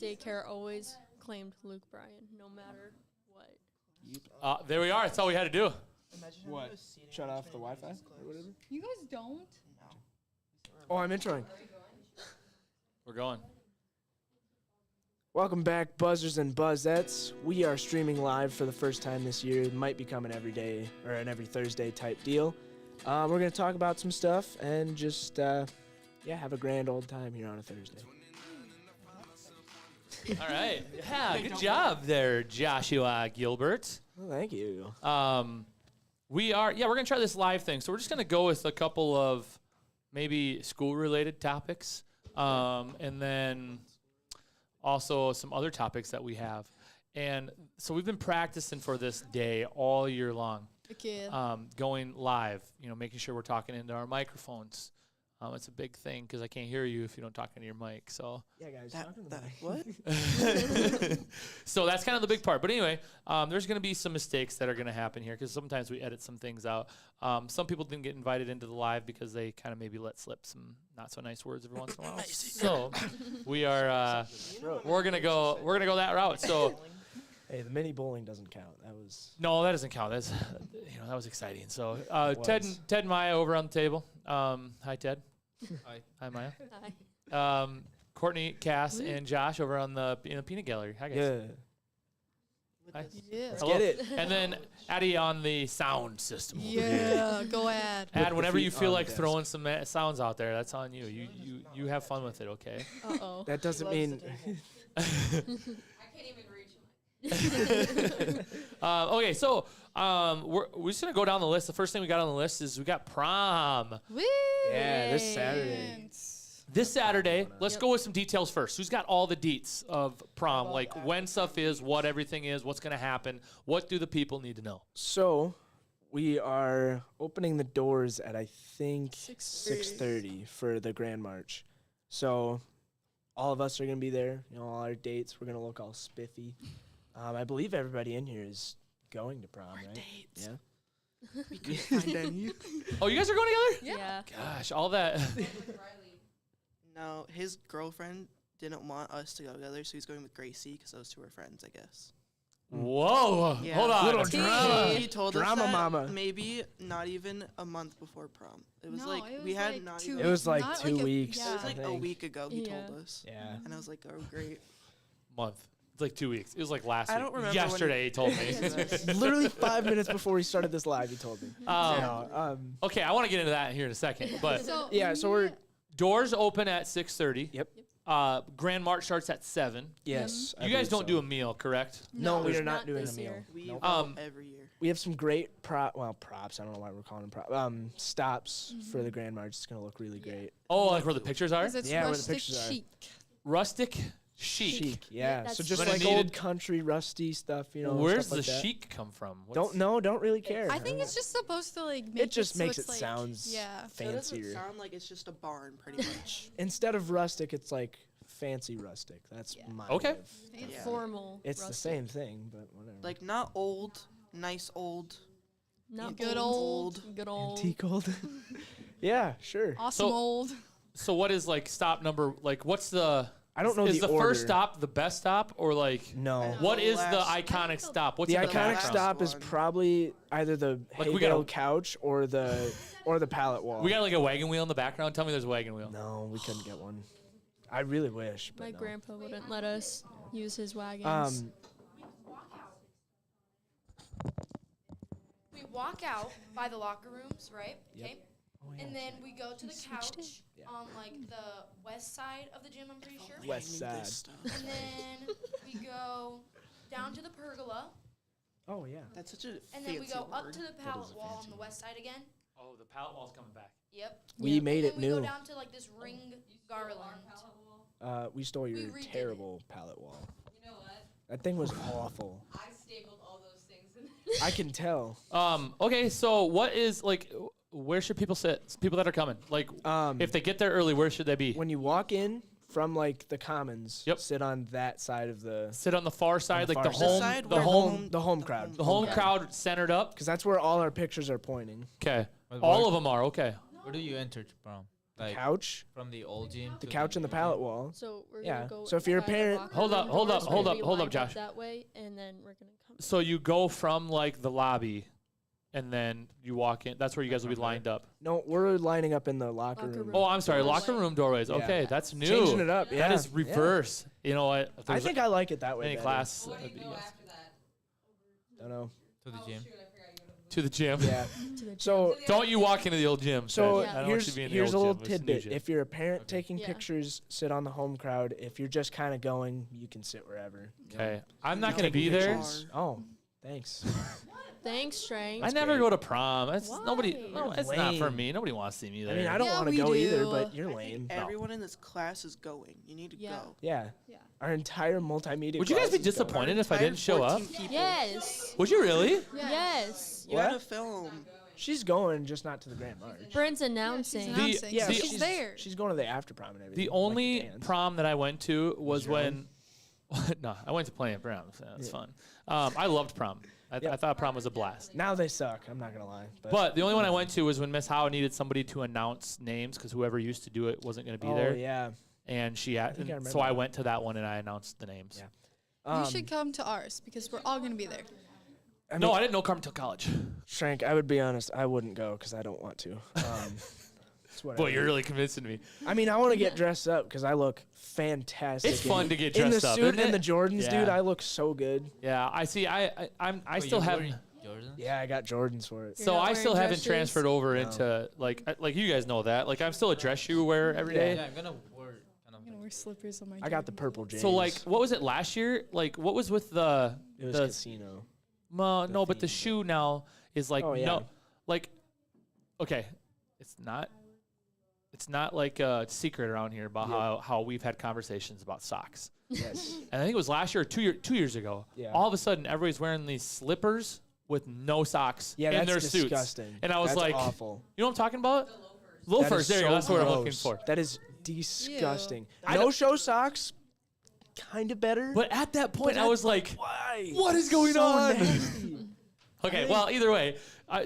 Daycare always claimed Luke Bryan, no matter what. There we are. That's all we had to do. What? Shut off the Wi-Fi or whatever? You guys don't? Oh, I'm introing. We're going. Welcome back, Buzzers and Buzzettes. We are streaming live for the first time this year. It might become an every day or an every Thursday type deal. We're going to talk about some stuff and just, have a grand old time here on a Thursday. All right. Yeah, good job there, Joshua Gilbert. Well, thank you. We're going to try this live thing. So we're just going to go with a couple of maybe school-related topics, and then also some other topics that we have. And so we've been practicing for this day all year long, going live, making sure we're talking into our microphones. It's a big thing because I can't hear you if you don't talk into your mic. So Yeah, guys. What? so that's kind of the big part. But anyway, there's going to be some mistakes that are going to happen here because sometimes we edit some things out. Some people didn't get invited into the live because they kind of maybe let slip some not so nice words every once in a while. So we are we're gonna go that route. So. Hey, the mini bowling doesn't count. No, that doesn't count. That's that was exciting. So Ted and Maya over on the table. Hi Ted. Hi Maya. Hi. Courtney, Cass, and Josh over on the peanut gallery. Hi guys. Yeah. Hi. Yeah. Let's get it. And then Addie on the sound system. Yeah, go ahead. Add whenever you feet feel on like desk. throwing some sounds out there. That's on you. You have fun with it, okay? Uh-oh. That doesn't mean... I can't even reach my. Okay, so we're just gonna go down the list. The first thing we got on the list is we got prom. Woo! Yeah, this Saturday. This Saturday, let's go with some details first. Who's got all the deets of prom? Like when stuff is, what everything is, what's going to happen, what do the people need to know? So, we are opening the doors at, I think, 6:30 for the Grand March. So, all of us are going to be there. All our dates. We're going to look all spiffy. I believe everybody in here is going to prom, right? Dates. Yeah. We couldn't find any. Oh, you guys are going together? Yeah. Gosh, all that. No, his girlfriend didn't want us to go together, so he's going with Gracie because those two are friends, I guess. Whoa. Yeah. Hold on. Little drama. He told Drama us that mama. maybe not even a month before prom. It was No, we had not even. It was like Not 2 like a- weeks. yeah. It was I like a think. week ago. He Yeah. told us, Yeah. and I was like, "Oh, great." Month. It's like 2 weeks. It was like last I week. don't remember when Yesterday, he told me. Literally 5 minutes before we started this live, he told me. Okay, I want to get into that here in a second. But So We're doors open at 6:30. Yep. Grand March starts at 7. yes. I You guys believe don't so. do a meal, correct? No, we there's are not doing a this meal. year. We Nope. vote every year. We have some great props. I don't know why we're calling them stops for the Grand March. It's gonna look really great. Oh, like where the pictures are? 'Cause it's Yeah, where the rustic pictures are. chic. Rustic chic. Yeah. that's So just But it like needed- old country rusty stuff, Where's stuff the like that. chic come from? Don't really care. I think it's just supposed to make it just makes so it it's like, sounds yeah. So it doesn't fancier. sound like it's just a barn, pretty much. Instead of rustic, it's like fancy rustic. That's Yeah. my Okay. way of- It's Yeah. formal. It's the rustic. same thing, but whatever. Like not old, nice old. No, Antique good old. old. Good old. antique old. Yeah, sure. Awesome So- old. So what is like stop number? Like what's the? I don't know Is the order. first stop the best stop or like? No. What The is the last- iconic stop? What's The in the iconic background? stop is one. probably either the Like, hay we gotta- bale couch or the pallet wall. We got like a wagon wheel in the background. Tell me there's a wagon wheel. No, we couldn't get one. I really wish, but My no. grandpa wouldn't let us use his wagons. We walk out by the locker rooms, right? Yep. Okay. Oh, yeah. And then we go to the switched couch Yeah. on like the west side of the gym, I'm pretty sure. West I need side. this stuff. And then we go down to the pergola, Oh yeah. That's such a and then we fancy go up word. to the is pallet a wall fancy on the west side again. Oh, the pallet wall's coming back. Yep. We Yeah. made And it then we go new. down to like this ring garland. We stole your redid it. terrible pallet wall. You know what? That thing was awful. I stapled all those things in there. I can tell. Okay, so what is like? Where should people sit? People that are coming. Like, if they get there early, where should they be? When you walk in from like the commons, Yep. sit on that side of the Sit on the far side, the like the far home, side the where home, the home crowd. the home Yeah. crowd centered up. Because that's where all our pictures are pointing. Okay, Where- all of them are okay. Where do you enter prom? Like Couch, from the old gym. the to couch, and the new pallet gym? wall. So we're Yeah, gonna go. so if you're a by the parent- locker Hold up, room hold up, doors, hold we're up, gonna hold be up, lined Josh. That way, and then we're gonna come. So you go from like the lobby, and then you walk in. That's where you guys will be lined up. No, we're lining up in the locker Locker room. room. Oh, I'm sorry, Doorway. locker room doorways. Yeah. Okay, that's new. Changing it up. Yeah, That is yeah. reverse. You know what? If I there's think I like it that way. any better. class What do that'd you be go yes. after that? Don't know. To the gym. Shoot, I forgot you go To the gym. Yeah. To the So Don't you walk into the old gym? So Ted. I don't want you here's to be in the here's a old little gym. It's the new tidbit. gym. If you're a parent Okay. taking Yeah. pictures, sit on the home crowd. If you're just kind of going, you can sit wherever. Okay, I'm not You gonna take be there. pictures. Oh, thanks. Thanks, Strength. I never great. go to prom. It's nobody. Why? No, You're it's not for lame. me. Nobody wants to see me there. I mean, I don't Yeah, want to we go either, do. but you're I lame. think everyone in this class is going. You need to Yeah. go. Yeah. Yeah. Our entire multimedia. Would you guys class be is going. disappointed if I Entire didn't show up? 14 people. Yes. Would you really? Yes. You had What? a film. She's going, just not to the Grand March. Brent's announcing. The- announcing, Yeah, so the- she's there. She's going to the after prom and everything. The like only dance. prom that I went to was your when. No, I went to plenty of proms. That was Yeah. fun. I loved prom. I Yep. thought prom was a blast. Now they suck. I'm not gonna lie. But the only one I went to was when Miss Howe needed somebody to announce names because whoever used to do it wasn't going to be oh there. yeah. And she I had, think I and so remember I that. went to that one and I announced the names. Yeah. You should come to ours because we're all gonna be there. I No, mean, I didn't know Carmen till college. Shank, I would be honest. I wouldn't go because I don't want to. It's Boy, whatever. you're really convincing me. I mean, I want to get dressed up because I look fantastic. It's in- fun to get in the dressed up, suit isn't and the it? Jordans, dude. Yeah. I look so good. Yeah, I see. I Oh, still you have. wearing Jordans? Yeah, I got Jordans for it. You're So not I wearing still haven't dress shoes? transferred over No. into like you guys know that. Like I'm still a dress shoe wearer every Yeah. day. Yeah, I'm gonna wear kind of. I'm gonna wear slippers on my. I got the Jordans. purple J's. So like, what was it last year? Like, what was with the it was the casino. no, but the theme. shoe now is like Oh, yeah. no, like, okay, it's not like a secret around here about Yeah. how we've had conversations about socks. Yes. And I think it was last year or 2 years ago. Yeah. All of a sudden, everybody's wearing these slippers with no socks Yeah, in that's their suits. disgusting. And I was That's like, awful. you know what I'm talking about? That Loafers. is There you go. so That's what I'm looking gross. for. That is disgusting. I No show socks, kind of better. But at that point, I was like, why? what is going So on? nasty. Okay, well, either way,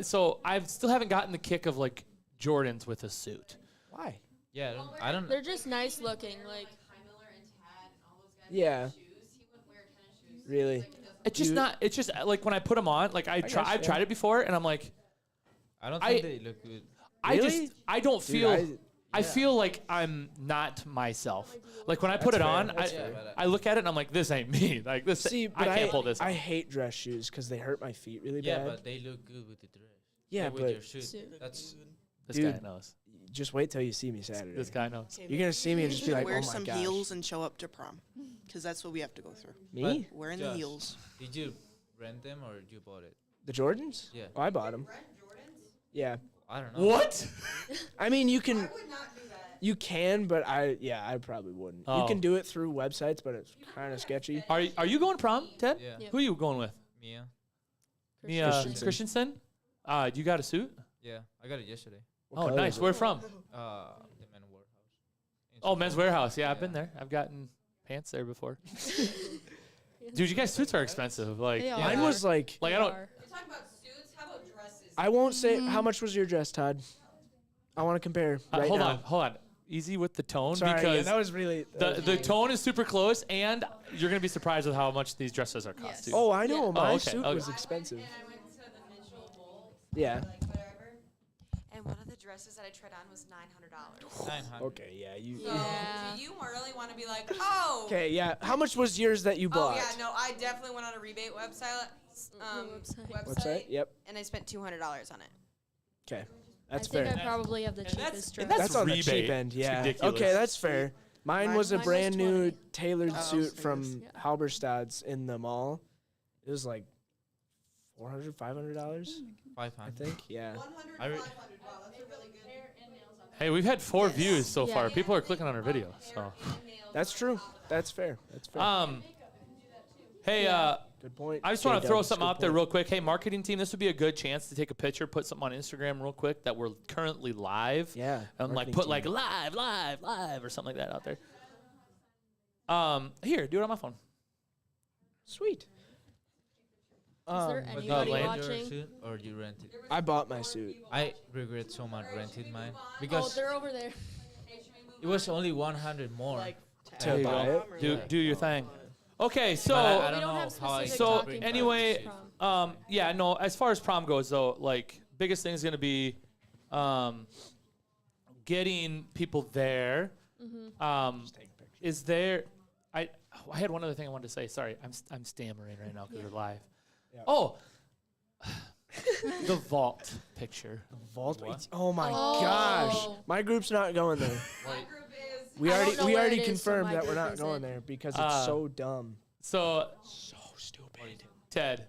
so I still haven't gotten the kick of like Jordans with a suit. Why? Yeah, I don't. They're just nice looking. Like Miller and Tad and all those guys Yeah. wear shoes. He wouldn't wear tennis shoes. Really? It's just You- not. It's just like when I put them on, like I've guess, yeah. tried it before, and I'm like, I don't I- think they look good. Really? I don't Dude, feel. I- I feel like I'm not myself. Like when I put That's it fair, on, that's I, fair. I look at it and I'm like, this ain't me. Like this, See, I but can't pull this. I off. hate dress shoes because they hurt my feet really Yeah, bad. but they look good with the dress. Yeah, Like with but your shoes. Suit. That's This guy dude, knows. just wait till you see me Saturday. This guy knows. You're gonna see me and just be like, wear oh my some gosh. heels and show up to prom, because that's what we have to go through. Me? Wearing the Josh. heels. Did you rent them or you bought it? The Jordans? Yeah. Oh, I bought them. Yeah. I don't know. What? I mean, you can. I would not do that. You can, but I probably wouldn't. You Oh. can do it through websites, but it's kind of sketchy. Are you going prom, Ted? Yeah. Yeah. Who are you going with? Mia. Mia Christensen. Christensen. You got a suit? Yeah, I got it yesterday. What Oh, color nice. is it? Where from? The Men Warehouse. In Oh, Men's Chicago. Warehouse. Yeah, I've been there. I've gotten pants there before. Dude, you guys' suits are expensive. Like, They are. Mine was like. I don't. You're talking about suits. How about dresses? I won't say how much was your dress, Todd. I want to compare right hold now. hold on. Easy with the tone Sorry, yeah, because that was really. the tone is super close, and you're gonna be surprised with how much these dresses are cost. Yes. Too. Oh, I know. Yeah. My Oh, okay, suit okay. was expensive. And I went to the Mitchell Bowl. Yeah. Like whatever. And one of the dresses that I tried on was $900. 900. Okay, yeah, you. So Yeah. do you really want to be like, oh? Okay, yeah. How much was yours that you Oh bought? yeah, no, I definitely went on a rebate website. Website. Website? Yep. And I spent $200 on it. Okay, I that's think fair. I probably have the And that's- cheapest and dress. That's on the rebate. cheap end, It's yeah. ridiculous. Okay, that's fair. Mine was a Mine was brand new 20. tailored Oh, suit so from Yeah. Halberstad's in the mall. It was like $400, $500, I 500. think. Yeah. 100 I re- 500. Wow, that's a really good. Hey, we've had 4 views so Yeah. far. People are clicking on our video. So, That's true. That's fair. That's fair. hey, Good point. I just want to throw J-Dubs, something good out there point. real quick. Hey, marketing team, this would be a good chance to take a picture, put something on Instagram real quick that we're currently live. Yeah. And like marketing put team. like live or something like that out there. Here, do it on my phone. Sweet. there But Anybody did you rent watching? your suit or you rent it? I bought my suit. I regret so much renting mine Oh, because they're over there. It was only 100 more. Like To There you buy go. it? Do your thing. Okay, so But I We don't don't know have how I specific So talking points anyway, from- yeah, no. As far as prom goes, though, like biggest thing is gonna be, getting people there. Is there? I had one other thing I wanted to say. Sorry, I'm stammering right now because we're live. Yeah. Oh, the vault picture. Vault. What? Oh my Oh. gosh, my group's not going there. My group is. We I don't already know we where already it is, so confirmed my that we're group not going isn't. there because it's so dumb. So So stupid. Ted,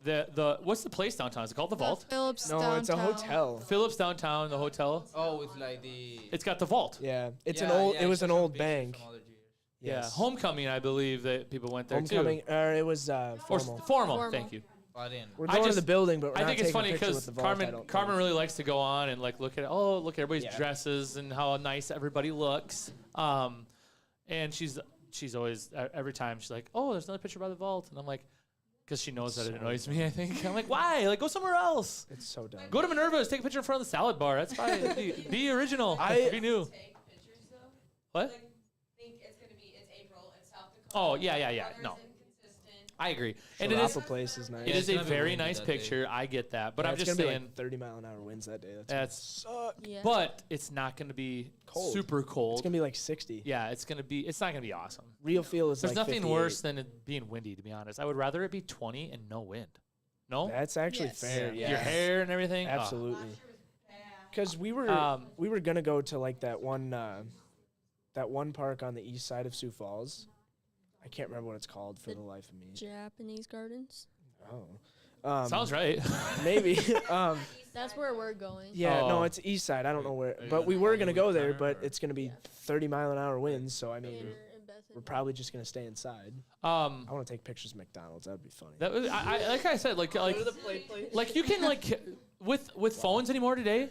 the what's the place downtown? Is it called the Vault? Phillips No, downtown. it's a hotel. Phillips downtown, the hotel. Oh, with like the. It's got the vault. Yeah, it's Yeah, an old. yeah, It I was saw an some old pictures bank. from other years. Yeah, Yes. homecoming. I believe that people went there Homecoming. too. It was Or formal. formal. Thank you. I didn't. We're I going to just- the building, but we're I not think it's taking a funny picture because with the vault. I don't Carmen know. really likes to go on and like look at look at everybody's Yeah. dresses and how nice everybody looks. And she's always every time she's like, oh, there's another picture by the vault, and I'm like, because she knows that it annoys me. I think I'm like, why? Like, go somewhere else. It's so dumb. Go to Minerva's, take a picture in front of the salad bar. That's fine. be original. Be new. Take pictures though. What? Like, think it's gonna be. It's April. It's South Dakota. Oh yeah. Weather's No, inconsistent. I agree. The And it is Apple place is nice. it is it's a gonna be very windy nice that day. picture. I get that, but Yeah, I'm it's just gonna be saying like 30-mile-an-hour winds that day. that's. suck. Yeah. But it's not going to be Cold. super cold. It's gonna be like 60. Yeah, it's not gonna be awesome. Real feel is There's like nothing 58. worse than it being windy, to be honest. I would rather it be 20 and no wind. No? That's actually Yes. fair. Yeah. Your hair and everything? Oh. Absolutely. Because we were Um, gonna go to like that one park on the east side of Sioux Falls. I can't remember what it's called for The the life of me. Japanese gardens. Oh. Sounds right. Maybe. That's where we're going. Yeah, Oh. no, it's east side. I don't know where, Are you but gonna we were go gonna with go there, Connor but or- it's gonna be 30-mile-an-hour winds. So I mean, Banner and Bethany. we're probably just gonna stay inside. I want to take pictures of McDonald's. That'd be funny. That was, I like I said, like Go to the play place. like you can like with phones anymore today.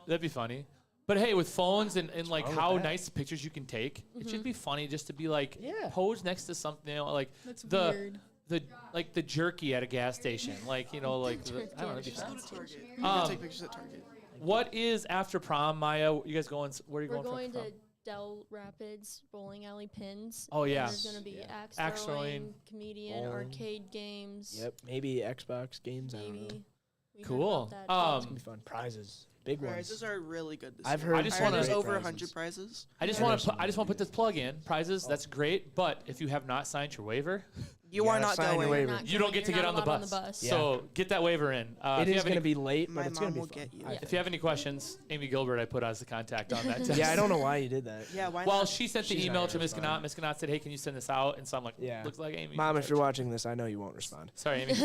That'd be funny. But hey, with phones and like wrong with how that? nice the pictures you can take, it should be funny just to be like Yeah. pose next to something, you know, like That's the weird. the jerky at a gas station, like you know, like the, I don't know. That'd be Just fun. go to Target. You can Um, take pictures at Target. What is after prom, Maya? You guys going? Where are you We're going? going for to prom? Del Rapids Bowling Alley Pins. Oh, and yeah. There's gonna be axe Axe throwing, throwing, comedian, bowling. arcade games. Yep. Maybe Xbox games. I don't know. Maybe. We heard Cool. about that, It's Um, gonna be fun. Prizes. Big Prizes ones. are really good this I've year. heard I just I heard wanna- there's over great 100 prizes. prizes. I just Yeah, want there's to some I just want to put really this plug in. Prizes, that's great, but if you have not signed your waiver, You gotta are not sign your going. waiver. Not you don't going, get to you're get on not the allowed bus. Yeah. So get that waiver in. It if you is have gonna any, be late, My but it's mom gonna be will fun. get you. I if you have any questions, Amy Gilbert, I put as the contact on that. yeah, I don't know why you did that. Yeah, why Well, not? she sent the She's email not to Miss gonna Ganot. Miss Ganot said, "Hey, can you send this out?" And so I'm like, Yeah. looks like Amy. Mom, if you're watching this, I know you won't respond. Sorry, Amy.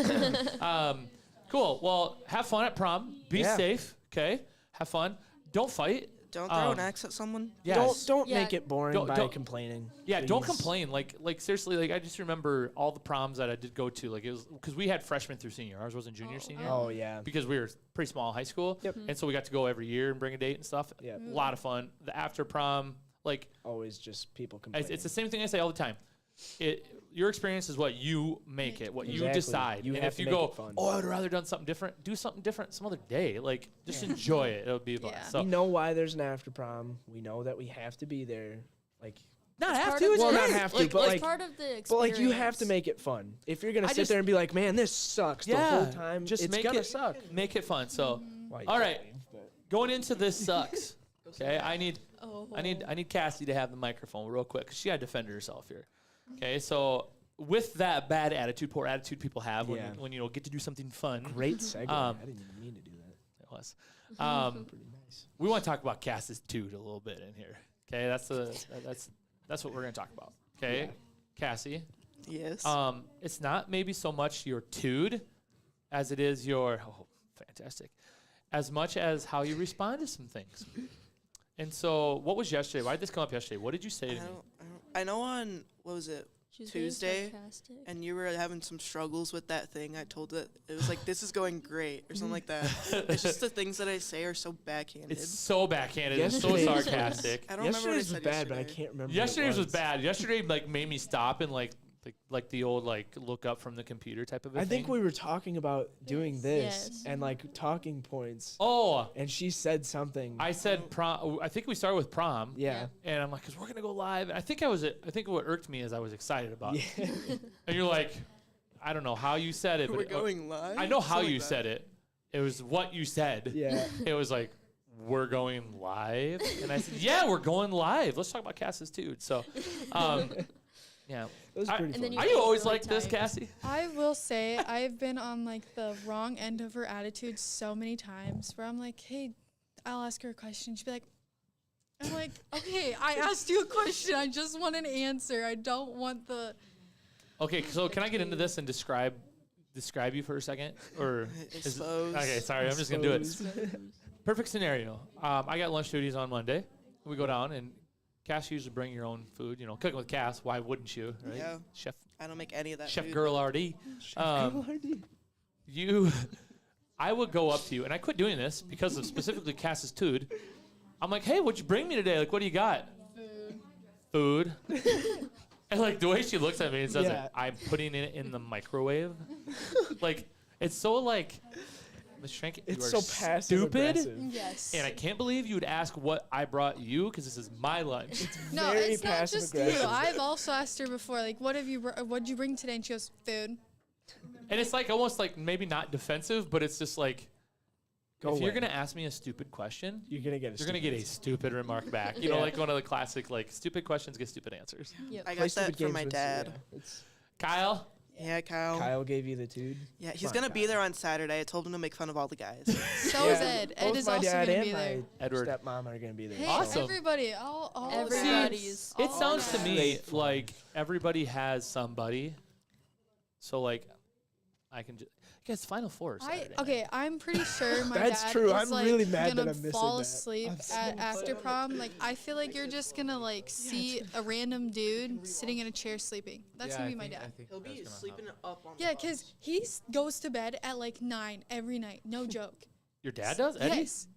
Cool. Well, have fun at prom. Be Yeah. safe. Okay. Have fun. Don't fight. Don't throw an axe at someone. Yes. Don't Yeah. make it boring Don't- by don't- complaining. Yeah, don't please. complain. Like seriously, like I just remember all the proms that I did go to. Like it was because we had freshman through senior. Ours wasn't junior, senior. Oh yeah. Because we were pretty small high school. Yep. And so we got to go every year and bring a date and stuff. Yeah. A lot of fun. The after prom, like Always just people it's, complaining. it's the same thing I say all the time. Your experience is what you make it, what you Exactly. decide. You and have if to you make go, it fun. oh, I'd rather done something different, do something different some other day. Like just enjoy it. It'll be fun. Yeah. So We know why there's an after prom. We know that we have to be there. Like, not It's have part to. of It's well, the- not great. have to, Like, but it's like, part of the experience. but like you have to make it fun. If you're gonna I sit just- there and be like, man, this sucks the whole Yeah, time, just it's make gonna it- suck. make it fun. So Well, you all can't right. leave, but- going into this sucks. Okay, I need Oh. I need Cassie to have the microphone real quick because she had to defend herself here. Okay, so with that bad attitude, poor attitude people have Yeah. when you know get to do something fun. Great segue. Um, I didn't even mean to do that. It was. Pretty nice. We want to talk about Cass's toot a little bit in here. Okay, that's what we're gonna talk about. Okay, Yeah. Cassie. Yes. It's not maybe so much your toot as it is your fantastic, as much as how you respond to some things. And so, what was yesterday? Why did this come up yesterday? What did you say to me? I know on, what was it? She's being Tuesday, sarcastic. And you were having some struggles with that thing. I told it was like, this is going great or something like that. It's just the things that I say are so backhanded. It's so backhanded and so Yesterday's- sarcastic. I don't remember what I Yesterday's was said bad, but I yesterday. can't remember. what it Yesterday's was bad. Yesterday like made me stop and like like the old like look up from the computer type of a I thing? think we were talking about doing this Yes. and like talking points. Oh, And she said something. I said prom. I think we started with prom. yeah. And I'm like, cause we're gonna go live. And I think what irked me is I was excited about it. Yeah. And you're like, I don't know how you said it, but We're going live. I know how Something you like said it. It was what you said. Yeah. It was like, we're going live. And I said, yeah, we're going live. Let's talk about Cass's too. So, yeah. It was I- pretty And then funny. you Are guys you were always really like this, tight. Cassie? I will say I've been on like the wrong end of her attitude so many times where I'm like, hey, I'll ask her a question. She'd be like, I'm like, okay, I asked you a question. I just want an answer. I don't want the. Okay, so can I get into this and describe you for a second? Or is Expose. okay, sorry, I'm just gonna do it. Exposed. Perfect scenario. I got lunch duties on Monday. We go down and Cass usually bring your own food. You know, cooking with Cass. Why wouldn't you? Right? Yeah. Chef I don't make any of that. Chef food. Girl RD. I would go up to you, and I quit doing this because of specifically Cass's food. I'm like, hey, what'd you bring me today? Like, what do you got? Food. And like the way she looks at me and says, Yeah. it, I'm putting it in the microwave. Like, it's so like, Ms. Schrank, It's you are so passive stupid. aggressive. Yes. And I can't believe you would ask what I brought you because this is my lunch. No, Very it's not passive just you. aggressive. I've also asked her before, like, what'd you bring today? And she goes, food. And it's like almost like maybe not defensive, but it's just like, Go if you're away. going to ask me a stupid question, You're gonna get a you're going to get a stupid remark back. You know, Yeah. like one of the classic, like, stupid questions get stupid answers. Yep. I Play got stupid that from games my with- dad. yeah, it's- Kyle, Yeah, Kyle. Kyle gave you the dude. Yeah, he's Come on, gonna be Kyle. there on Saturday. I told him to make fun of all the guys. So is Ed. Ed Both is my also dad going to and be there. my Edward. stepmom are gonna be there. Hey, Awesome. everybody. All Everybody's. it all sounds to dads. me Great fun. like everybody has somebody. So, like, I can just. Guess Final Four. I'm pretty sure my That's dad true. is I'm like really mad that gonna I'm missing fall that. asleep I'm so after upset. prom. Like I feel like you're just gonna like see a random dude sitting in a chair sleeping. That's Yeah, gonna I be my think- dad. I think He'll that's be gonna sleeping happen. up on. Yeah, the because bus. he goes to bed at like 9 every night. No joke. Your dad does? Eddie? Yes.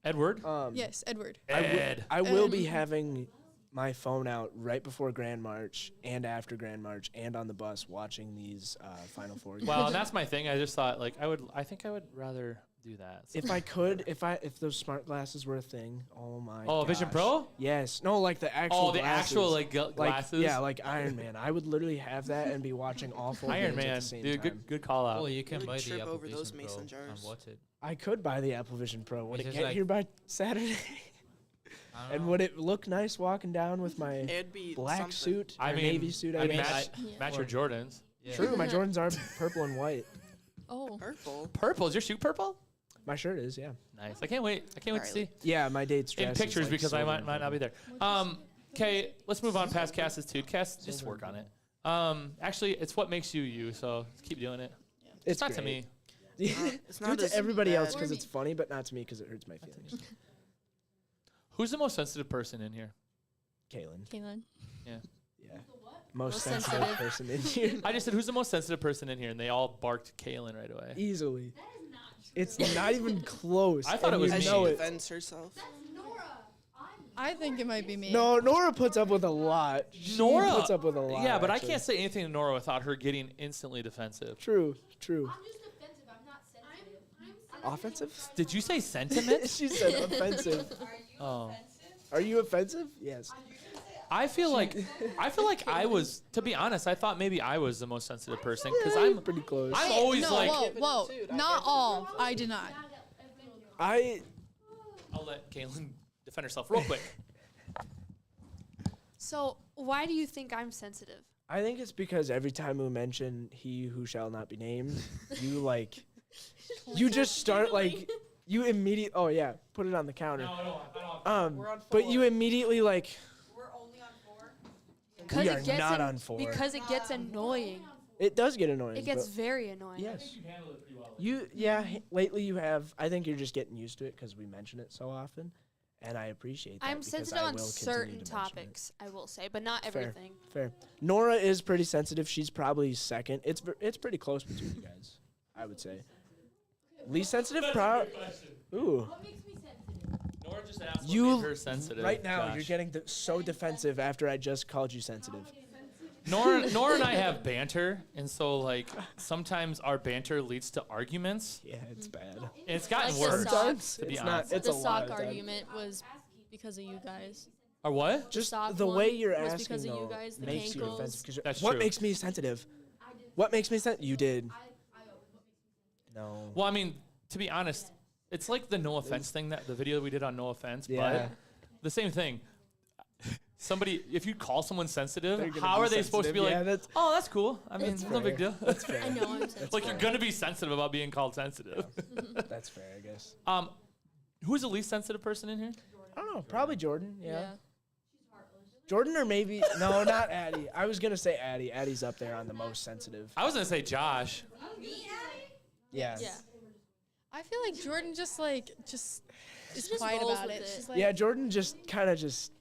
Edward? Yes, Edward. Ed. I will be having my phone out right before Grand March and after Grand March and on the bus watching these Final Four games. Well, and that's my thing. I just thought, like, I think I would rather do that. So- If I could, if those smart glasses were a thing, oh my. Oh, Vision gosh. Pro? Yes. No, like the actual. Oh, the actual, glasses. like, glasses? Yeah, like Iron Man. I would literally have that and be watching all four Iron games at Man. the same Dude, time. good call out. Oh, you can Really buy the trip Apple over those Vision mason Pro and jars. watch it. I could buy the Apple Vision Pro. Would It's it just get like- here by Saturday? I don't And know. would it look nice walking down with my It'd be black something. suit I or mean, navy suit? I mean, guess? match, Yeah. match your Jordans. Yeah. True, my Jordans are purple and white. Oh. Purple. Purple. Is your shoe purple? My shirt is, yeah. Nice. I can't wait. I can't wait to see. Yeah, my date's In dress is, pictures like, because I silver might and not be there. Okay, let's move on past Cass's dude. Cass, just work on it. Actually, it's what makes you you, so keep doing it. It's not to me. me. It's Do not it to as everybody else bad. because it's funny, but not to me because it hurts my feelings. Who's the most sensitive person in here? Kaylin. Kaylin. Yeah. Most Most sensitive sensitive. person in here. I just said, who's the most sensitive person in here? And they all barked Kaylin right away. Easily. It's not even close. I thought and it was you As me. know she it. defends herself. I think it might be me. No, Nora puts up with a lot. She Nora puts up with a lot. Yeah, but actually. I can't say anything to Nora without her getting instantly defensive. True, true. I'm just defensive. I'm not sensitive. Offensive? Did you say sentiment? She said offensive. Oh. Are you offensive? Yes. I feel like I was, to be honest, I thought maybe I was the most sensitive person because You're I'm pretty close. I'm always no, like whoa. Not all. I did not. I'll let Kaylin defend herself real quick. So why do you think I'm sensitive? I think it's because every time we mention he who shall not be named, you like, you just start like, you immediately. Oh yeah, put it on the counter. We're on But 4. you immediately like. We're only on 4. We it are gets not on 4. Because it gets annoying. It does get annoying. It gets but very annoying. yes. Lately you have. I think you're just getting used to it because we mention it so often, and I appreciate that. I'm because sensitive I on will continue certain to mention it. topics, I will say, but not Fair. everything. Fair. Nora is pretty sensitive. She's probably second. It's pretty close between you guys, I would say. Least sensitive, Ooh. What makes me sensitive? Nora just asked You what made her sensitive. right now Josh. you're getting so defensive after I just called you sensitive. Nora and I have banter, and so like sometimes our banter leads to arguments. Yeah, it's bad. And it's gotten Like the worse. Sometimes to be it's honest. not. It's the a lot sock of times. argument was because of you guys. Or what? Just sock the one way you're was asking because of you though guys, the makes you cankles. offensive. 'Cause That's what true. makes me sensitive? What makes me sensitive? You did. No. Well, I mean, to be honest, it's like the no offense thing, that the video we did on no offense, Yeah. but the same thing. Somebody, if you call someone sensitive, They're gonna how be are they supposed to be sensitive. Yeah, like, that's- oh, that's cool. I mean, That's it's no big fair. deal. That's fair. I know I'm sensitive. Like, you're going to be sensitive about being called sensitive. That's fair, I guess. Who's the least sensitive person in here? I don't know. Probably Jordan. Yeah. Yeah. Jordan or maybe no, not Addie. I was gonna say Addie. Addie's up there on the most sensitive. I was going to say Josh. Yeah. Yeah. I feel like Jordan just is just quiet rolls about with it. it. She's like, Yeah. Jordan just kind of just.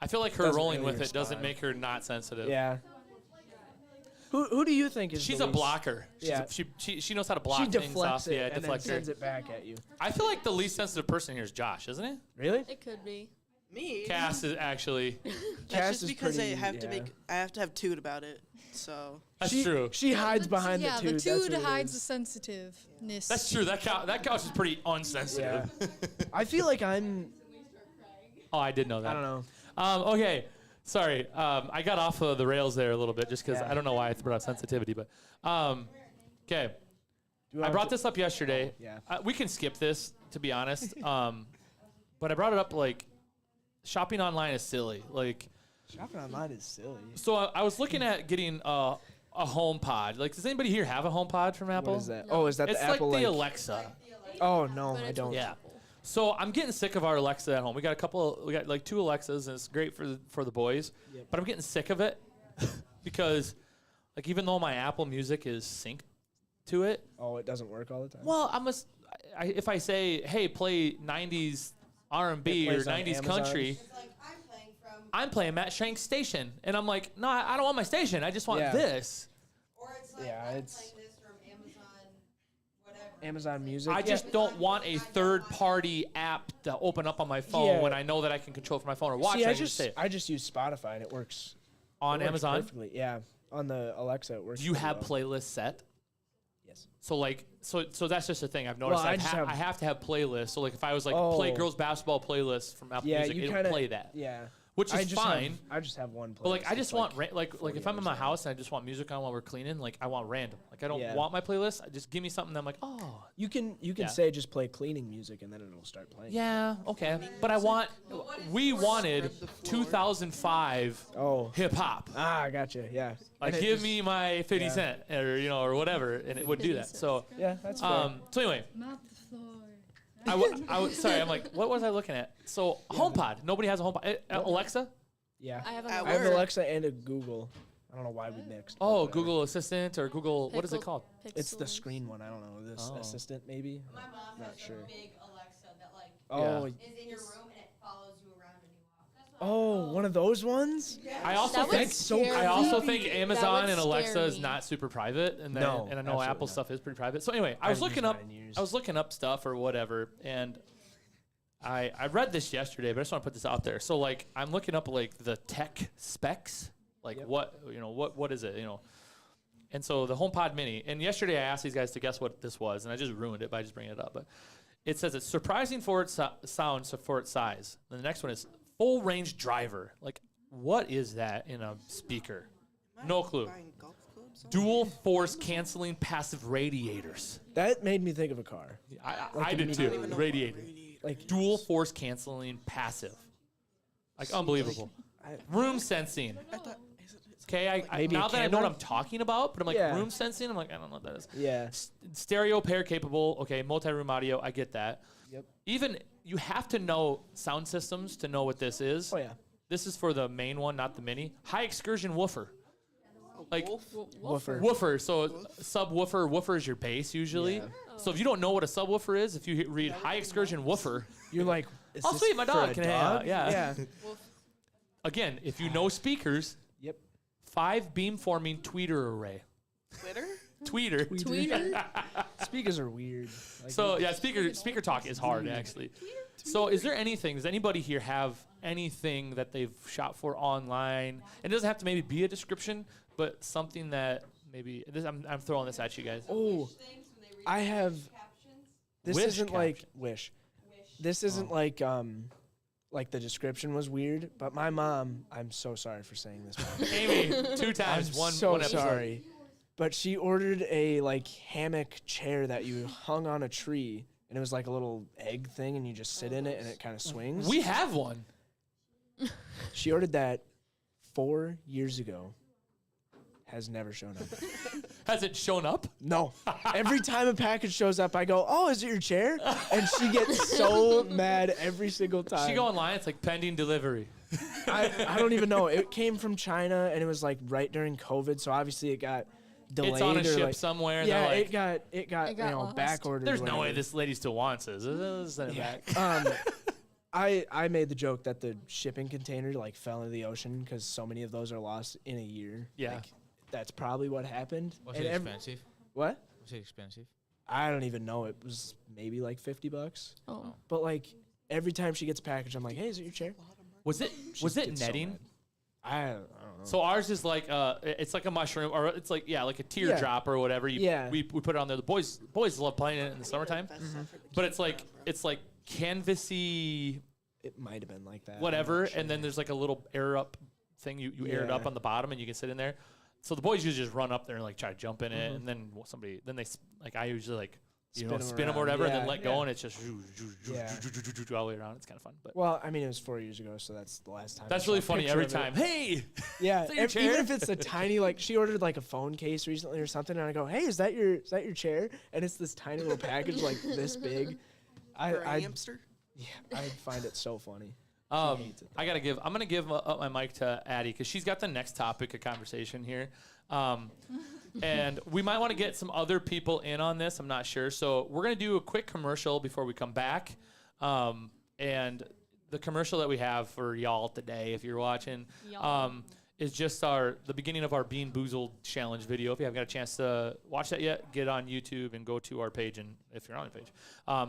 I feel like her Doesn't rolling really with it doesn't respond. make her not sensitive. Yeah. Who do you think is? She's the a least- blocker. Yeah. She knows how to block She things deflects off. it Yeah, and then deflect her. sends it back at you. I feel like the least sensitive person here is Josh, isn't it? Really? It could be. Me. Cass is actually. That's Cass just is because pretty, I have to yeah. I have to have toot about it. So That's she, true. She hides behind yeah, the toot. the That's toot what it hides the is. sensitiveness. That's true. That couch is pretty unsensitive. Yeah. I feel like I'm. Oh, I did know that. I don't know. Okay. Sorry. I got off of the rails there a little bit just because Yeah. I don't know why I brought up sensitivity, but okay. Do you I want brought to- this up yesterday. Yeah. We can skip this, to be honest. But I brought it up like shopping online is silly. Like, Shopping online is silly. so I was looking at getting a home pod. Like, does anybody here have a home pod from Apple? What is that? Oh, is that It's the like Apple the Alexa. Oh no, But I it's don't. Yeah. So I'm getting sick of our Alexa at home. We got like 2 Alexas, and it's great for the boys. Yep. But I'm getting sick of it because, like, even though my Apple Music is synced to it, Oh, it doesn't work all the time. well, if I say, hey, play 90s R&B It or plays on 90s Amazon. country, It's like I'm playing from, I'm playing Matt Shank's station, and I'm like, no, I don't want my station. I just want Yeah. this. or it's like Yeah, I'm it's- playing this from Amazon, whatever. Amazon Music. I yeah. just don't want a third-party app to open up on my phone Yeah. when I know that I can control it from my phone or watch See, it. I can just say it. I just use Spotify and it works On it works Amazon. perfectly. Yeah, on the Alexa it works. Do you pretty have well. playlists set? Yes. So like, so that's just a thing I've noticed. I I, just I have to have playlists. So like, if I was like Oh. play girls basketball playlist from Apple Yeah, Music, you it'll kind of play that, Yeah, which I is just fine. I just have one. But like, I playlist. just It's want like 40 if I'm in my hours long. house and I just want music on while we're cleaning, like I want random. Like I don't Yeah. want my playlist. I just give me something. That I'm like, oh, You can Yeah. say just play cleaning music and then it'll start playing. yeah, okay. But I want. We wanted 2005 Oh. hip hop. I gotcha. Yeah. Like, And it give just- me my 50 yeah. cent or or whatever, and it would do 50 that. cents. So Yeah, that's fair. so anyway. Mop the floor. Sorry, I'm like, what was I looking at? So HomePod. Nobody has a HomePod. yeah. Alexa. I have At a I have work. Alexa and a Google. I don't know why we mixed. but Oh, whatever. Google Assistant or Google. What is it Pixel- called? It's the Pixels. screen one. I don't know. This Oh. assistant maybe. My mom Not has sure. a big Alexa that like Oh. is in your room and it follows you around when you walk. That's what Oh, one of those ones. I also That think would so scare I also me. think That Amazon would and Alexa scare is me. not super private, and then No, and I know absolutely Apple not. stuff is pretty private. So anyway, I I was haven't used looking up. mine in years. I was looking up stuff or whatever, and I read this yesterday, but I just want to put this out there. So like, I'm looking up like the tech specs, like Yep. what is it, And so the HomePod Mini, and yesterday I asked these guys to guess what this was, and I just ruined it by just bringing it up. But it says it's surprising for its sound, so for its size. And the next one is full range driver. Like, what is that in a speaker? No clue. Buying golf clubs? Dual force canceling passive radiators. That made me think of a car. I did immediately. too. I don't even know what Radiator. Like Dual force canceling passive. Like, unbelievable. Room sensing. I thought, Okay, Maybe a now that I know what camera? I'm talking about, but I'm like, Yeah. room sensing, I'm like, I don't know what that is. Yeah. Stereo pair capable, okay, multi-room audio, I get that. Yep. Even, you have to know sound systems to know what this is. Oh yeah. This is for the main one, not the mini. High excursion woofer. Like, Woofer. woofer, so subwoofer, woofer is your bass usually. Yeah. So if you don't know what a subwoofer is, if you read high excursion woofer, You're like, is oh this sweet, my for dog a can hang out. dog? Yeah. Yeah. Again, if you know speakers, Yep. 5 beamforming tweeter array. Twitter? Tweeter. Tweeter. Speakers are weird. Like, So yeah, speaker talk is hard actually. So is there anything? Does anybody here have anything that they've shot for online. It doesn't have to maybe be a description, but something that maybe I'm throwing this at you guys. Oh, I have. This Wish isn't like caption. wish. This isn't like the description was weird, but my mom. I'm so sorry for saying this. Mom. Amy, 2 times, I'm one so one episode. sorry, but she ordered a like hammock chair that you hung on a tree, and it was like a little egg thing, and you just sit in it, and it kind of swings. We have one. She ordered that 4 years ago. Has never shown up. Has it shown up? No. Every time a package shows up, I go, "Oh, is it your chair?" And she gets so mad every single time. She go online. It's like pending delivery. I don't even know. It came from China, and it was like right during COVID, so obviously it got delayed. It's on a or ship like, somewhere. And yeah, they're like, it got It got lost. back ordered. there's no way this lady still wants this. Send it back. I made the joke that the shipping container like fell into the ocean because so many of those are lost in a year. Yeah. Like, that's probably what happened. Was And it ev- expensive? What? Was it expensive? I don't even know. It was maybe like $50. Oh. But like every time she gets a package, I'm like, "Hey, is it your chair?" Was it She gets so netting? mad. I don't know. So ours is like it's like a mushroom, or it's like like a teardrop or whatever. We put it on there. The boys love playing it in the summertime, but it's like canvasy It might have been like that. I'm whatever, not sure. and then there's like a little air up thing. You air it up Yeah. on the bottom, and you can sit in there. So the boys usually just run up there and like try to jump in it, and then I usually like spin them or around. whatever, and then Yeah, let go, and it's just Yeah. all the way around. It's kind of fun, but Well, I mean, it was 4 years ago, so that's the last time. I that's saw really a funny picture every of it. time. Hey, Yeah, that your even chair? if it's a tiny, like she ordered like a phone case recently or something, and I go, "Hey, is that your chair?" And it's this tiny little package like this big. For a I hamster. yeah, I find it so funny. hates it, I'm gonna give my mic to Addie because she's got the next topic of conversation here, and we might want to get some other people in on this. I'm not sure, so we're gonna do a quick commercial before we come back, and the commercial that we have for y'all today, if you're watching, is just the beginning of our Bean Boozled challenge video. If you haven't got a chance to watch that yet, get on YouTube and go to our page. And if you're on the page,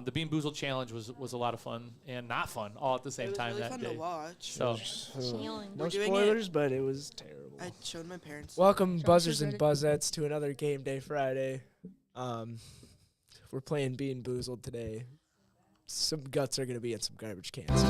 the Bean Boozled challenge was a lot of fun and not fun all at the same It was time really that fun day. to watch. So Challenge. No We're doing spoilers, but it was terrible. I showed my parents. Welcome, Josh buzzers is and ready. buzzettes, to another Game Day Friday. We're playing Bean Boozled today. Some guts are gonna be in some garbage cans.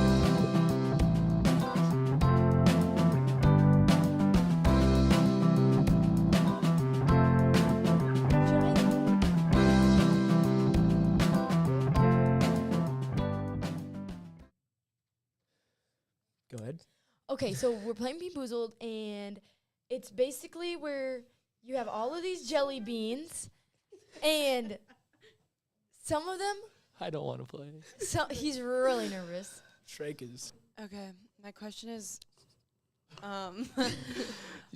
Go ahead. Okay, so we're playing Bean Boozled, and it's basically where you have all of these jelly beans, and some of them, I don't want to play. he's really nervous. Shrek is. Okay, my question is, You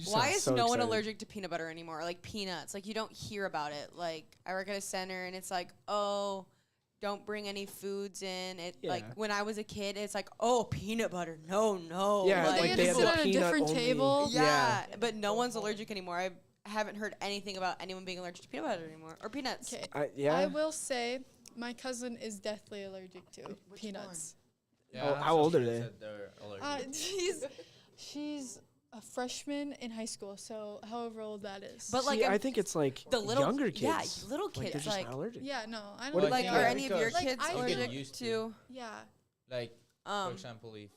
why sound is so no one excited. allergic to peanut butter anymore? Like peanuts, like you don't hear about it. Like I work at a center, and it's like, oh, don't bring any foods in. It like Yeah. when I was a kid, it's like, oh, peanut butter, no. Yeah, Like, like they they had have to the sit at a peanut different only. table. Yeah, but no one's allergic anymore. I haven't heard anything about anyone being allergic to peanut butter anymore or peanuts. Okay. Yeah. I will say my cousin is deathly allergic to peanuts. Oh, how old are they? They're allergic. She's a freshman in high school, so however old that is. But like See, I'm- I think it's like the little younger yeah, kids. little Like they're kids just like not allergic. yeah, no, I What don't like think are yeah, any of your because kids Like, I allergic get used to- to yeah. Like, for example, if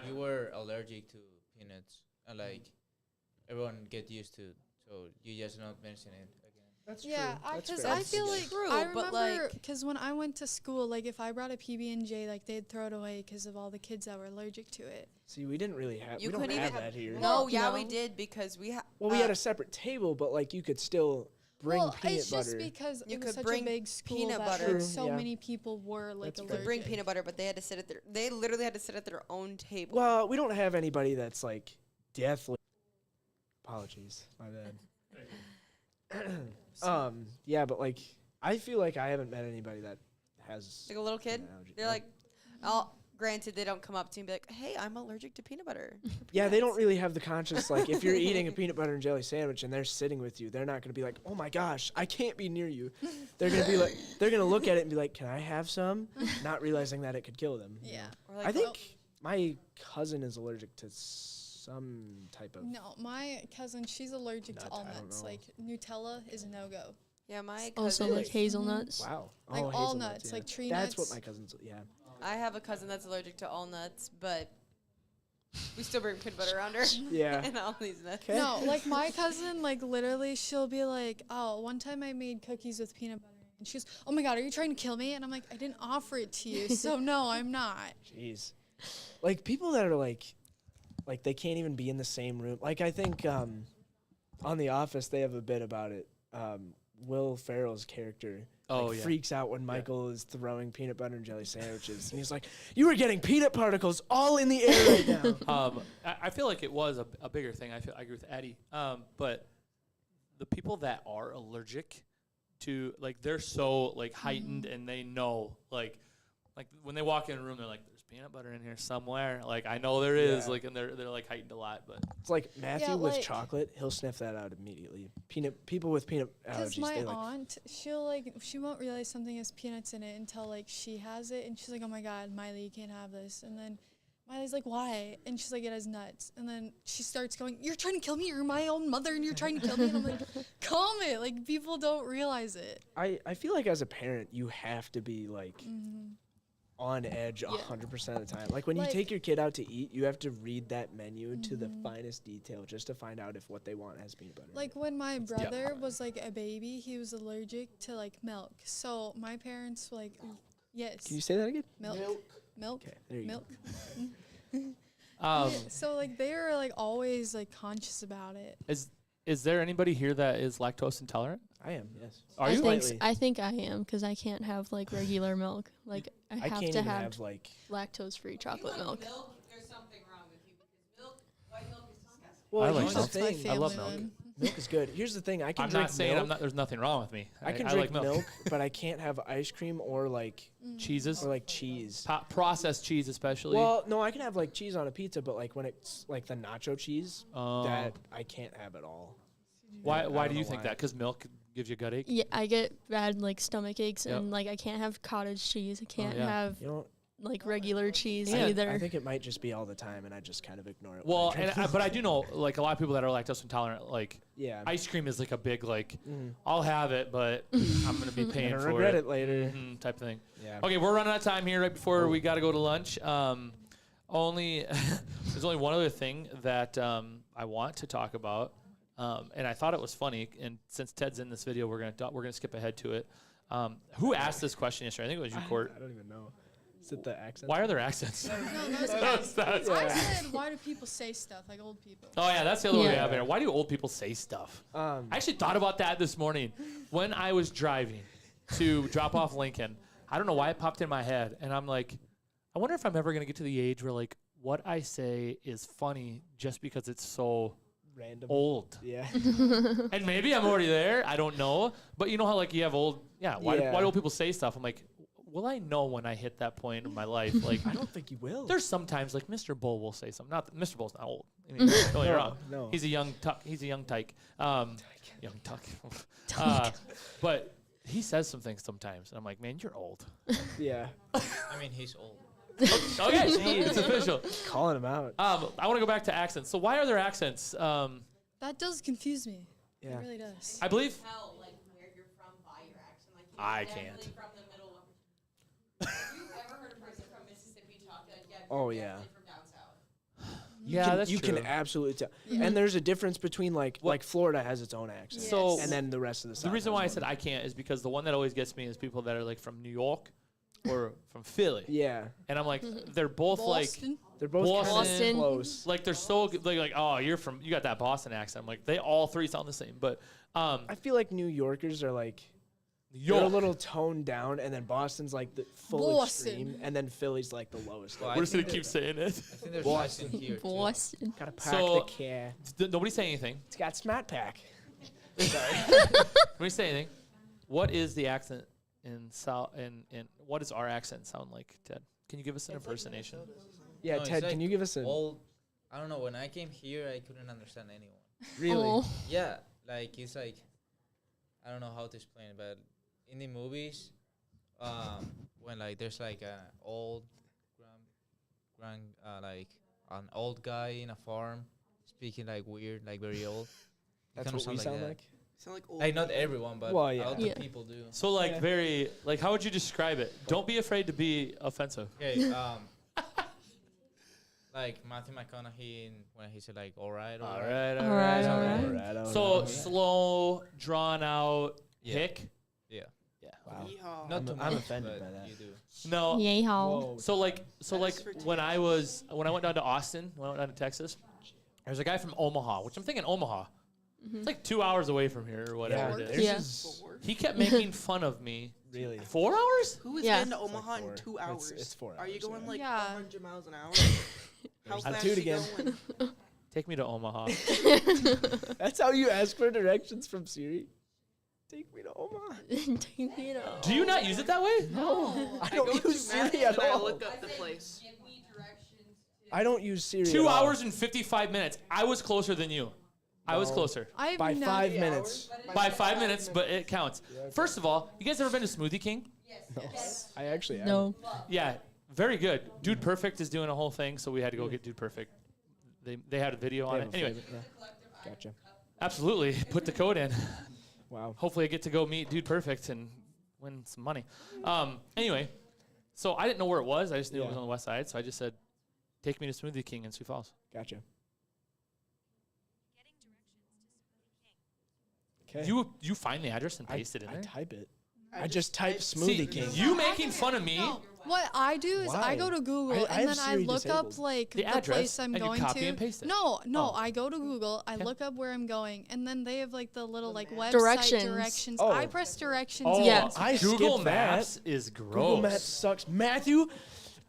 you were allergic to peanuts, and like everyone get used to, so you just not mention it again. That's Yeah, That's because fair. I feel like True, I but, remember like- because when I went to school, like if I brought a PB&J, like they'd throw it away because of all the kids that were allergic to it. See, we didn't really have. You We don't couldn't have even- that here. No, Well, yeah, we no. did because we had. Well, we had a separate table, but like you could still bring well, peanut it's butter. just because You it was could such bring a big school peanut that butter. like, True, so yeah. many people were like That's fair. allergic. bring peanut butter, but they had to sit at their. They literally had to sit at their own table. Well, we don't have anybody that's like deathly. Apologies, my bad. Yeah, but like I feel like I haven't met anybody that has Like a little kid, an allergy. they're No. like, granted, they don't come up to you and be like, "Hey, I'm allergic to peanut butter." or Yeah, they don't peanuts." really have the conscious like if you're eating a peanut butter and jelly sandwich and they're sitting with you, they're not gonna be like, "Oh my gosh, I can't be near you." They're gonna be like, they're gonna look at it and be like, "Can I have some?" Not realizing that it could kill them. Yeah. Or like, I think My cousin is allergic to some type of. No, my cousin, she's allergic to Nut, all I don't nuts. know. Like Nutella is a no go. Yeah, my Also cousin. like hazelnuts. Wow. Like all hazelnuts, nuts, yeah. like tree That's nuts. what my cousin's. Yeah. I have a cousin that's allergic to all nuts, but we still bring peanut butter around her. Yeah. And all these nuts. Okay. No, like my cousin, like literally, she'll be like, "Oh, one time I made cookies with peanut butter," and she goes, "Oh my God, are you trying to kill me?" And I'm like, "I didn't offer it to you, so no, I'm not." Jeez. Like people that are like they can't even be in the same room. Like I think on The Office they have a bit about it. Will Ferrell's character freaks out when Michael is throwing peanut butter and jelly sandwiches, and he's like, "You were getting peanut particles all in the air right now." I feel like it was a bigger thing. I agree with Eddie. But the people that are allergic to, like, they're so like heightened, and they know like when they walk in a room, they're like, "There's peanut butter in here somewhere." Like I know there is. Yeah. Like, and they're like heightened a lot. But It's like Matthew Yeah, with like- chocolate, he'll sniff that out immediately. People with peanut Because allergies, my they like. aunt, she won't realize something has peanuts in it until like she has it, and she's like, "Oh my God, Miley, you can't have this." And then Miley's like, "Why?" And she's like, "It has nuts." And then she starts going, "You're trying to kill me. You're my own mother, and you're trying to kill me." And I'm like, "Calm it." Like people don't realize it. I feel like as a parent, you have to be like on edge 100% of the time. Like when you Like- take your kid out to eat, you have to read that menu to the finest detail just to find out if what they want has peanut butter. in Like it. when my brother was like a baby, he was allergic to like milk. So my parents were like, "Yes, Can you say that again? milk, milk, Okay, there you milk." um, So like they are like always like conscious about it. is there anybody here that is lactose intolerant? go. I am, yes. Are I you? think Slightly. I think I am because I can't have like regular milk. Like I I have can't to even have have like. lactose-free chocolate milk. There's something wrong with you because milk, white milk is disgusting. Well, I like here's milk. the That's my thing. family I love milk. one. Milk is good. Here's the thing. I can I'm drink not saying milk. there's nothing wrong with me. I can I drink like milk. but I can't have ice cream or like Cheeses, cheese. processed cheese especially. Well, no, I can have like cheese on a pizza, but like when it's like the nacho cheese, Oh. that I can't have at all. why I why don't do you know think why. that? Because milk gives you a gut ache. Yeah, I get bad like stomach aches Yep. and like I can't have cottage cheese. I can't yeah. have You know, like regular cheese Yeah. either. I think it might just be all the time, and I just kind of ignore it. Well, when I and drink but I do know like a lot of people that are lactose intolerant. Like yeah, ice cream is like a big like Mhm. I'll have it, but I'm gonna be I'm paying gonna for regret it. it later. Mhm, type thing. Yeah. Okay, we're running out of time here right before we got to go to lunch. Only there's only one other thing that I want to talk about, and I thought it was funny. And since Ted's in this video, we're gonna skip ahead to it. Who asked this question yesterday? I think it was you, Court. I don't even know. Is it the accent? Why are there accents? No, That's- I said, why do people say stuff like old people? Oh yeah, that's the other way we Yeah. have it. Why do old people say stuff? Um, I actually thought about that this morning when I was driving to drop off Lincoln. I don't know why it popped in my head, and I'm like, I wonder if I'm ever gonna get to the age where like what I say is funny just because it's so random. old. Yeah. And maybe I'm already there. I don't know. But you know how like you have old, why Yeah. do old people say stuff? I'm like, will I know when I hit that point in my life? Like, I don't think you will. there's sometimes like Mr. Bull will say something. Not that Mr. Bull's not old. I mean, don't get me No, wrong. no. He's a young tuck. He's a young tyke. Young tuck. But he says some things sometimes, and I'm like, man, you're old. Yeah. I mean, he's old. Okay, it's official. Calling him out. I want to go back to accents. So why are there accents? That does confuse me. Yeah. It really does. I believe. Tell like where you're from by your accent. Like you're I definitely can't. from the middle of. Have you ever heard a person from Mississippi talk like yeah? Oh, you're yeah. definitely from down south. Yeah, that's you true. can absolutely tell. Yeah. And there's a difference between like What- like Florida has its own accent. So- and then the rest of the The South reason has why I one. said I can't is because the one that always gets me is people that are like from New York or from Philly, Yeah. and I'm like, they're both Boston. They're both kind of Boston. close. like they're so like oh you got that Boston accent. I'm like they all three sound the same, but I feel like New Yorkers are like New they're a York. little toned down, and then Boston's like the full Boston. extreme, and then Philly's like the lowest. Well, level. I We're just gonna think keep saying it. I think there's Boston. accent here too. Boston. Gotta pack So- the car. Nobody's saying anything. It's got smart pack. Nobody say anything. What is the accent in South? And what does our accent sound like, Ted? Can you give us an impersonation? Yeah, No, it's Ted, like can you give us an Old. I don't know. When I came here, I couldn't understand anyone. really? Oh. Yeah, like it's like I don't know how to explain it, but in the movies, when like there's like a old like an old guy in a farm speaking like weird, like very old. That's kinda what we sound that. like. Sound like old. Like not everyone, but Well, a yeah. lot Yeah. of people do. So like Yeah. very like how would you describe it? Don't be afraid to be offensive. Okay, like Matthew McConaughey when he said like all right. All right. So slow, drawn out, Yeah. hick. Yeah. Yeah. Wow. Yeehaw. Not I'm- too I'm much, offended but by that. You do. No. Whoa. So like That is for when I went down to Austin, when I went down to Texas, there's a guy from Omaha, which I'm thinking Omaha. It's like 2 hours away from here or whatever Yeah, it theirs is. Yeah. is Four? He kept making fun of me. really. 4 hours? Who is Yeah. been to It's like Omaha in 4. 2 hours? It's 4 Are you hours, going yeah. like Yeah. 100 miles an hour? How I'm fast two you again. going? Take me to Omaha. That's how you ask for directions from Siri. Take me to Omaha. Take me to- Do you not use it that way? No, I I don't go use to Maps Siri at and I all. look up the place. Give me directions to I don't use Siri. 2 at all. hours and 55 minutes. I was closer than you. I was No. closer. I've by never, 5 minutes. By 5 minutes, but it counts. First of all, you guys ever been to Smoothie King? No. I actually have. No. Yeah, very good. Dude Perfect is doing a whole thing, so we had to go get Dude Perfect. They had a video on it. Anyway, Gotcha. absolutely. Put the code in. Wow. Hopefully I get to go meet Dude Perfect and win some money. Anyway, so I didn't know where it was. I just knew it was Yeah. on the west side, so I just said, take me to Smoothie King in Sioux Falls. Gotcha. Okay. You find the address and paste it in I there? type it. I just type See, Smoothie King. you making fun of me? What I do is I go Why? to Google I and have then I Siri look disabled. up like The the, address, place I'm and you going copy to. and paste it. No, Oh. I go to Google, I Okay. look up where I'm going, and then they have like the little like website Directions. directions. Oh. I press directions. Oh, and Yeah. I Google skipped that. Maps is gross. Google Maps sucks. Matthew,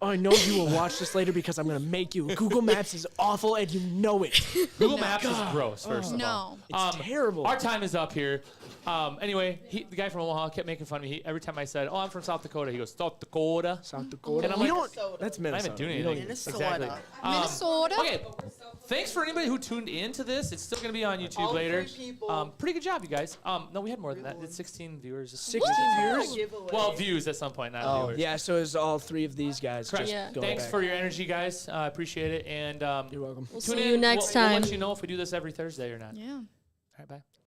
I know you will watch this later because I'm going to make you. Google Maps is awful and you know it. Google No. Maps is gross, first of all. No. It's terrible. Our time is up here. Anyway, the guy from Omaha kept making fun of me. Every time I said, "Oh, I'm from South Dakota," he goes, "South Dakota." South Dakota. And I'm we like- don't. That's I Minnesota. haven't done We anything. don't- Minnesota. Exactly. Minnesota? Okay. Thanks for anybody who tuned into this. It's still gonna be on YouTube All later. 3 people. Pretty good job, you guys. No, we had more than that. It's 16 viewers. 16 viewers? Giveaway. Well, views at some point, not Oh, viewers. yeah. So it's all 3 of these guys. Correct. Just Yeah. going Thanks back. for your energy, guys. I appreciate it. And You're welcome. We'll tune see in. you next We'll time. let you know if we do this every Thursday or not. Yeah. All right, bye.